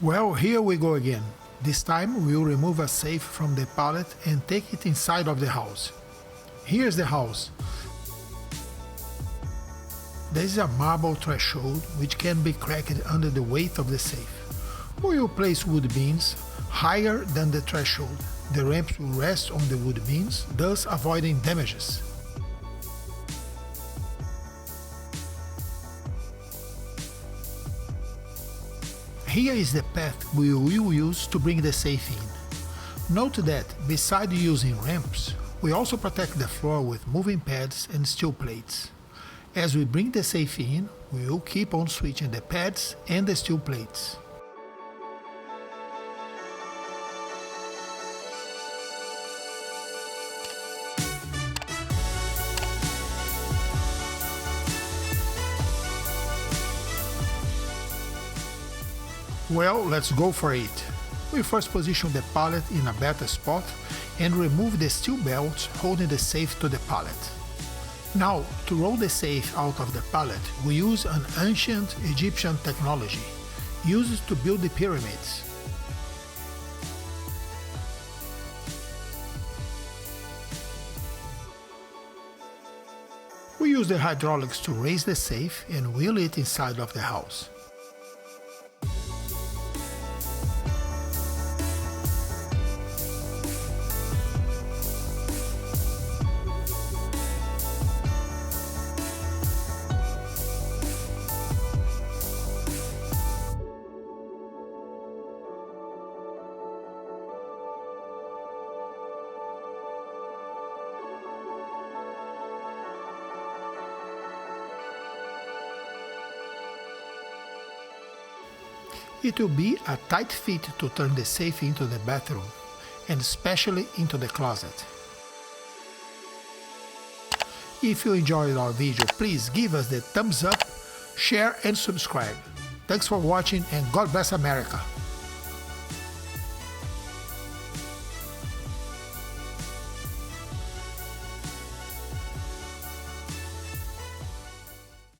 Well, here we go again. This time we'll remove a safe from the pallet and take it inside of the house. Here's the house. There is a marble threshold which can be cracked under the weight of the safe. We will place wood beams higher than the threshold. The ramps will rest on the wood beams, thus avoiding damages. Here is the path we will use to bring the safe in. Note that, besides using ramps, we also protect the floor with moving pads and steel plates. As we bring the safe in, we will keep on switching the pads and the steel plates. Well, let's go for it. We first position the pallet in a better spot and remove the steel belts holding the safe to the pallet. Now, to roll the safe out of the pallet, we use an ancient Egyptian technology used to build the pyramids. We use the hydraulics to raise the safe and wheel it inside of the house. It will be a tight fit to turn the safe into the bathroom, and especially into the closet. If you enjoyed our video, please give us the thumbs up, share and subscribe. Thanks for watching and God bless America!